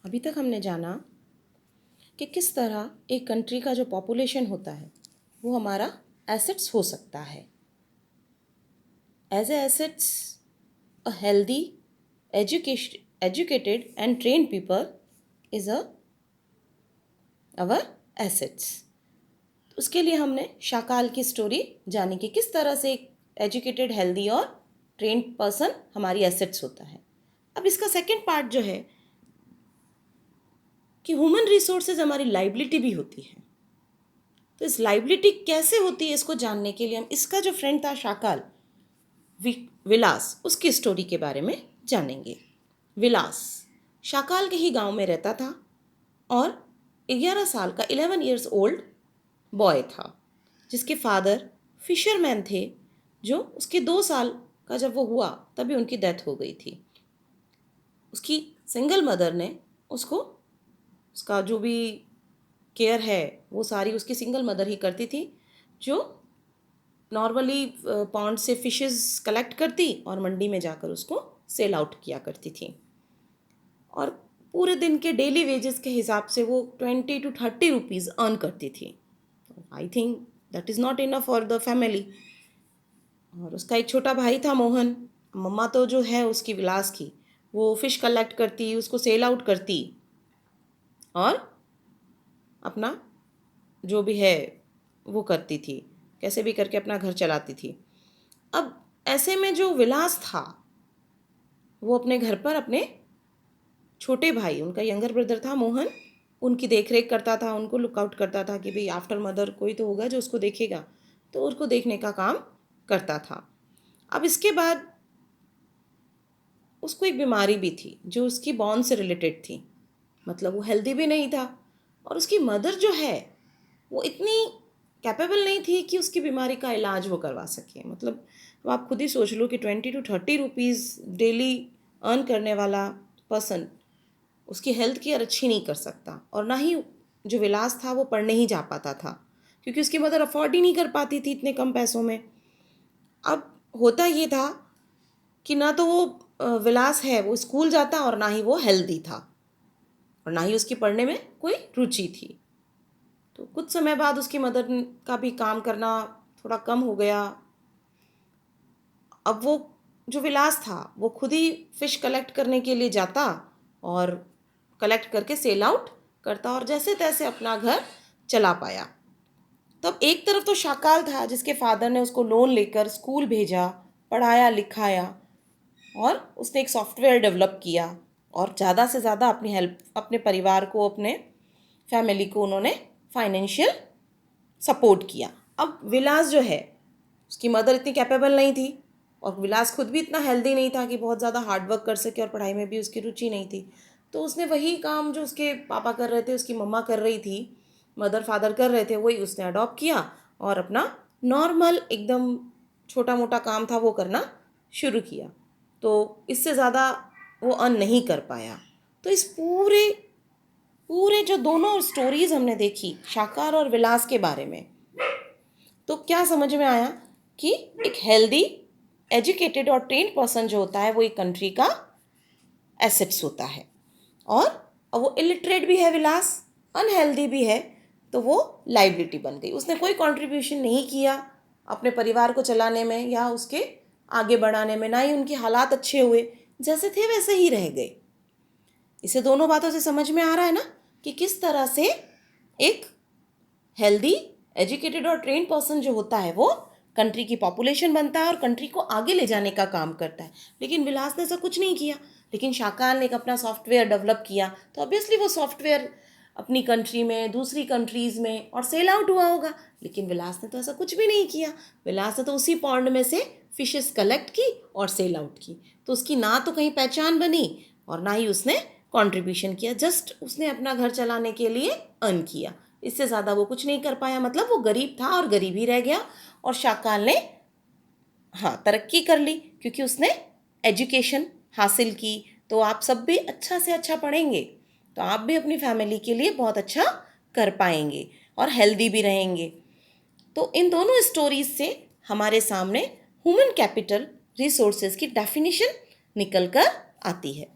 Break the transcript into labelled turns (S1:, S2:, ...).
S1: अभी तक हमने जाना कि किस तरह एक कंट्री का जो पॉपुलेशन होता है वो हमारा एसेट्स हो सकता है। As a assets, a healthy educated and trained people is our assets. उसके लिए हमने शाकाल की स्टोरी जानी कि किस तरह से एक एजुकेटेड, हेल्दी और ट्रेन्ड पर्सन हमारी एसेट्स होता है। अब इसका सेकंड पार्ट जो है कि ह्यूमन रिसोर्सेज हमारी लाइबिलिटी भी होती है। तो इस लाइबिलिटी कैसे होती है इसको जानने के लिए हम इसका जो फ्रेंड था शाकाल, विलास, उसकी स्टोरी के बारे में जानेंगे। विलास शाकाल के ही गांव में रहता था और 11 साल का 11 ईयर्स ओल्ड बॉय था जिसके फादर फिशरमैन थे, जो उसके 2 साल का जब वो हुआ तभी उनकी डेथ हो गई थी। उसकी सिंगल मदर ने उसको, उसका जो भी केयर है वो सारी उसकी सिंगल मदर ही करती थी, जो नॉर्मली पॉन्ड से फिशेस कलेक्ट करती और मंडी में जाकर उसको सेल आउट किया करती थी। और पूरे दिन के डेली वेजेस के हिसाब से वो 20 to 30 रुपीज़ अर्न करती थी। I think that is not enough for the family. और उसका एक छोटा भाई था मोहन। मम्मा तो जो है उसकी विलास की, वो फ़िश कलेक्ट करती, उसको सेल आउट करती और अपना जो भी है वो करती थी, कैसे भी करके अपना घर चलाती थी। अब ऐसे में जो विलास था वो अपने घर पर अपने छोटे भाई, उनका यंगर ब्रदर था मोहन, उनकी देख रेख करता था, उनको लुकआउट करता था कि भाई आफ्टर मदर कोई तो होगा जो उसको देखेगा, तो उसको देखने का काम करता था। अब इसके बाद उसको एक बीमारी भी थी जो उसकी बॉर्न से रिलेटेड थी, मतलब वो हेल्दी भी नहीं था और उसकी मदर जो है वो इतनी कैपेबल नहीं थी कि उसकी बीमारी का इलाज वो करवा सके। मतलब अब आप खुद ही सोच लो कि 20 to 30 रुपीज़ डेली अर्न करने वाला पर्सन उसकी हेल्थ केयर अच्छी नहीं कर सकता, और ना ही जो विलास था वो पढ़ने ही जा पाता था क्योंकि उसकी मदर अफोर्ड ही नहीं कर पाती थी इतने कम पैसों में। अब होता ये था कि ना तो वो विलास है वो स्कूल जाता और ना ही वो हेल्दी था और ना ही उसकी पढ़ने में कोई रुचि थी। तो कुछ समय बाद उसकी मदर का भी काम करना थोड़ा कम हो गया। अब वो जो विलास था वो खुद ही फ़िश कलेक्ट करने के लिए जाता और कलेक्ट करके सेल आउट करता और जैसे तैसे अपना घर चला पाया। तब एक तरफ तो शाकाल था जिसके फादर ने उसको लोन लेकर स्कूल भेजा, पढ़ाया लिखाया और उसने एक सॉफ्टवेयर डेवलप किया और ज़्यादा से ज़्यादा अपनी हेल्प, अपने परिवार को, अपने फैमिली को उन्होंने फाइनेंशियल सपोर्ट किया। अब विलास जो है उसकी मदर इतनी कैपेबल नहीं थी और विलास खुद भी इतना हेल्दी नहीं था कि बहुत ज़्यादा हार्डवर्क कर सके और पढ़ाई में भी उसकी रुचि नहीं थी। तो उसने वही काम जो उसके पापा कर रहे थे, उसकी मम्मा कर रही थी, मदर फादर कर रहे थे, वही उसने अडॉप्ट किया और अपना नॉर्मल एकदम छोटा मोटा काम था वो करना शुरू किया। तो इससे ज़्यादा वो अर्न नहीं कर पाया। तो इस पूरे पूरे जो दोनों स्टोरीज़ हमने देखी शाकाल और विलास के बारे में, तो क्या समझ में आया कि एक हेल्दी, एजुकेटेड और ट्रेन्ड पर्सन जो होता है वो एक कंट्री का एसेट्स होता है। और वो इलिटरेट भी है विलास, अनहेल्दी भी है, तो वो लाइबिलिटी बन गई। उसने कोई कंट्रीब्यूशन नहीं किया अपने परिवार को चलाने में या उसके आगे बढ़ाने में, ना ही उनके हालात अच्छे हुए, जैसे थे वैसे ही रह गए। इसे दोनों बातों से समझ में आ रहा है ना कि किस तरह से एक हेल्दी, एजुकेटेड और ट्रेन्ड पर्सन जो होता है वो कंट्री की पॉपुलेशन बनता है और कंट्री को आगे ले जाने का काम करता है। लेकिन विलास ने ऐसा कुछ नहीं किया, लेकिन शाकाल ने एक अपना सॉफ्टवेयर डेवलप किया, तो ऑब्वियसली वो सॉफ्टवेयर अपनी कंट्री में, दूसरी कंट्रीज़ में और सेल आउट हुआ होगा। लेकिन विलास ने तो ऐसा कुछ भी नहीं किया। विलास ने तो उसी पॉन्ड में से फिशेस कलेक्ट की और सेल आउट की, तो उसकी ना तो कहीं पहचान बनी और ना ही उसने कंट्रीब्यूशन किया। जस्ट उसने अपना घर चलाने के लिए अर्न किया, इससे ज़्यादा वो कुछ नहीं कर पाया। मतलब वो गरीब था और गरीब ही रह गया। और शाकाल ने हाँ तरक्की कर ली क्योंकि उसने एजुकेशन हासिल की। तो आप सब भी अच्छा से अच्छा पढ़ेंगे तो आप भी अपनी फैमिली के लिए बहुत अच्छा कर पाएंगे और हेल्दी भी रहेंगे। तो इन दोनों स्टोरीज से हमारे सामने ह्यूमन कैपिटल रिसोर्सेज की डेफिनेशन निकल कर आती है।